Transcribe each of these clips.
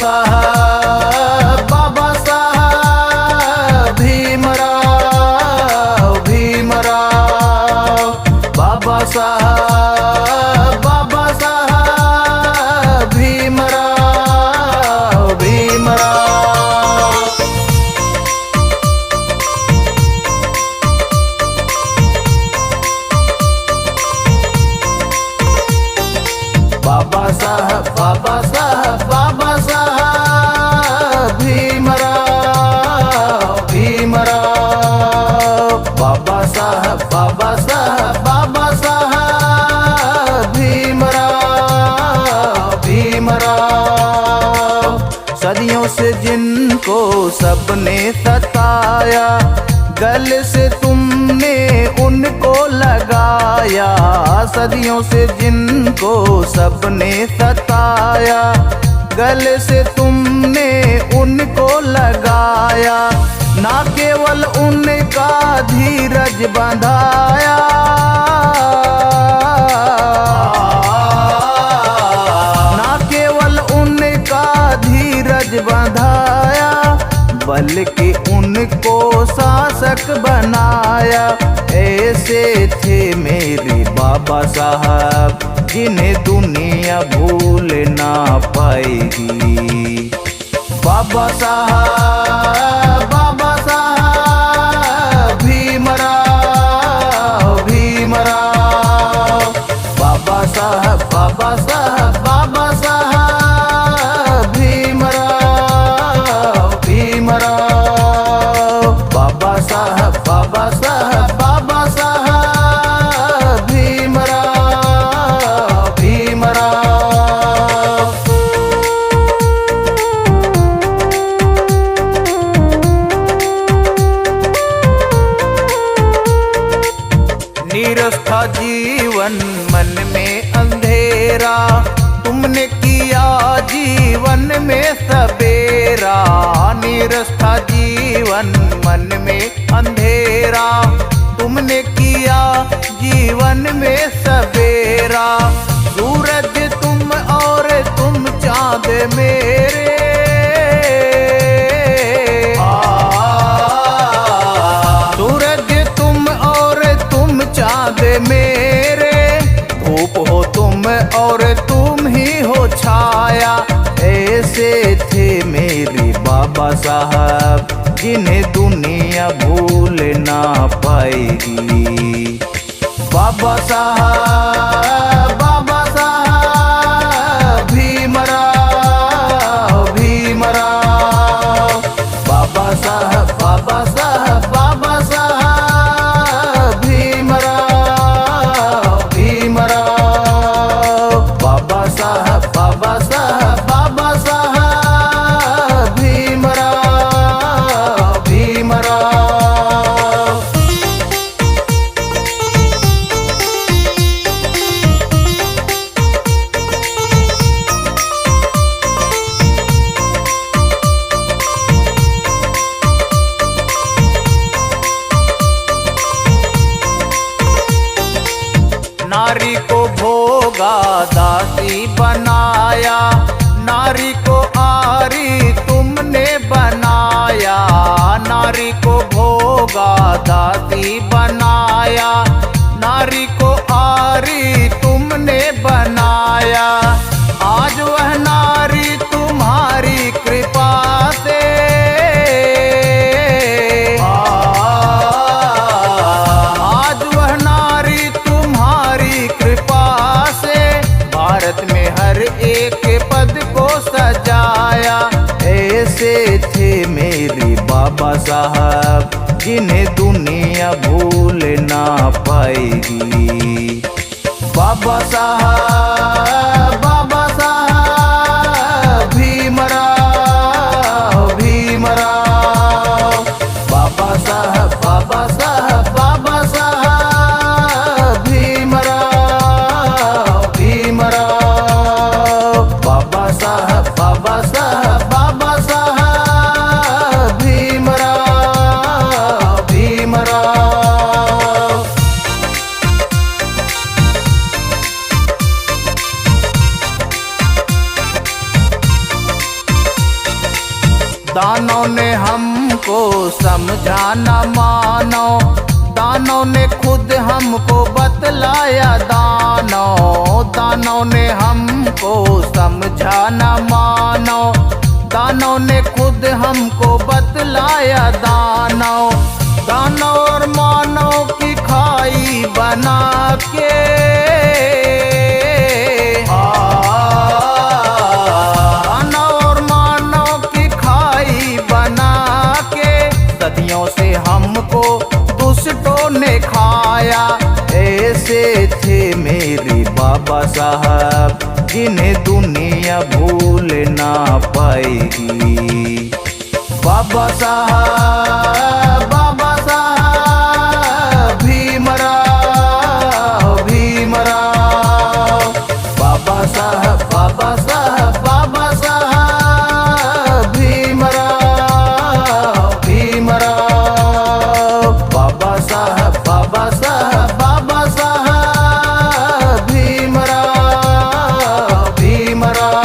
साहब भीमराव भीमराव बाबा साहब भीमराव भीमराव। बाबा साहब भीमराव भीमराव बाबा साहब भीमराव भीमराव। सदियों से जिनको सबने सताया, गले से तुमने उनको लगाया। सदियों से जिनको सबने सताया, गले से तुमने उनको लगाया। ना केवल उनका धीरज बंधाया, ना केवल उनका धीरज बंधाया, बल्कि उनको शासक बनाया। ऐसे थे मेरे बाबा साहब, जिन्हें दुनिया भूल ना पाएगी। बाबा साहब भीमराव भीमराव बाबा साहब भीमराव भीमराव बाबा साहब भीमराव भीमराव। नीरस था जीवन मन में अंधेरा, तुमने किया जीवन में सवेरा। नीरस था जीवन मन में अंधेरा, तुमने किया जीवन में सवेरा। सूरज तुम और तुम चाँद मेरे, सूरज तुम और तुम चाँद मेरे। धूप हो तुम और तुम ही हो छाया। ऐसे थे मेरे बाबा साहब, जिन्हें दुनिया भूल ना पाएगी। बाबा साहब भीमराव भीमराव बाबा साहब भीमराव भीमराव बाबा साहब भीमराव भीमराव। नारी को भोगा दासी बनाया, नारी को आरी तुमने बनाया। नारी को भोगा दासी बनाया, नारी को आरी तुमने बनाया। आज वह नारी तुम्हारी कृपा से, आज वह नारी तुम्हारी कृपा से भारत में हर एक पद को सजाया। ऐसे थे मेरे बाबा साहब, जिन्हें दुनिया भूल ना पाएगी। बाबा साहब भीमराव भीमराव बाबा साहब भीमराव भीमराव बाबा साहब भीमराव भीमराव। समझा न मानो। दानों ने खुद हमको बतलाया, दानों ने हमको समझा न मानो। दानों ने खुद हमको बतलाया, दानों और मानव की खाई बना के सदियों से हमको दुष्टों ने खाया। ऐसे थे मेरे बाबा साहब, जिन्हें दुनिया भूल ना पाएगी। बाबा साहब भीमराव, भीमराव। बाबा साहब बाबा साहब भीमराव, भीमराव। बाबा साहब बाबा साहब भीमराव, भीमराव।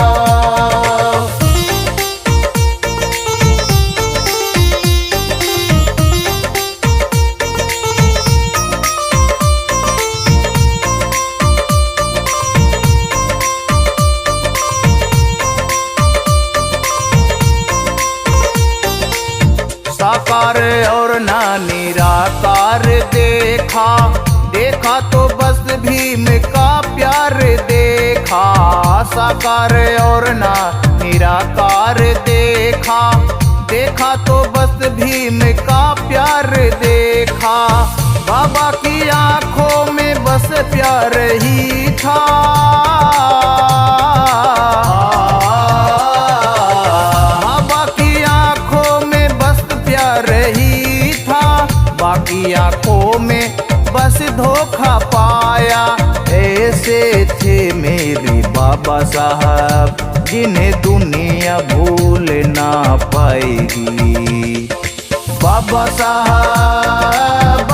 साकार और ना निराकार देखा, देखा तो बस भीम का प्यार देखा। साकार और ना निराकार देखा, देखा तो बस भीम का प्यार देखा। बाबा की आंखों में बस प्यार ही था, बाकी आंखों में बस धोखा पाया। ऐसे थे मेरे बाबा साहब, जिन्हें दुनिया भूल ना पाएगी। बाबा साहब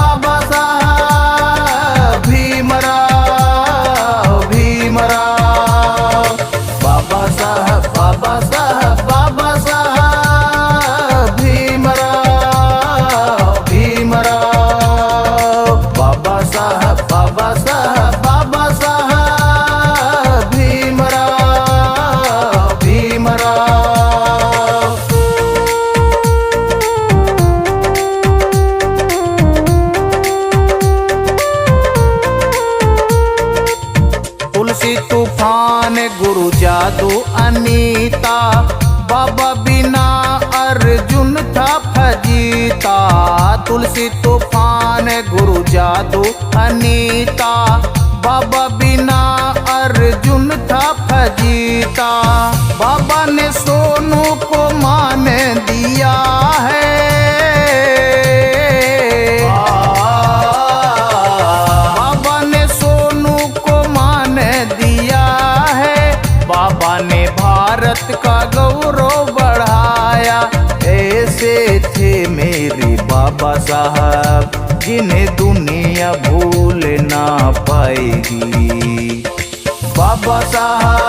भीमराव, भीमराव। बाबा साहब बाबा साहब भीमराव, भीमराव। बाबा साहब भीमराव, भीमराव। तुलसी तूफान गुरु जादू अनीता, बाबा बिना अर्जुन था फजीता। तुलसी तूफान गुरु जादू अनीता, बाबा बिना अर्जुन था फजीता। बाबा ने सोनू को मान दिया है, बाबा ने सोनू को मान दिया है। बाबा ने भारत का गौरव बढ़ाया। ऐसे थे मेरे बाबा साहब, जिन्हें दुनिया भूल ना पाएगी। बाबा साहब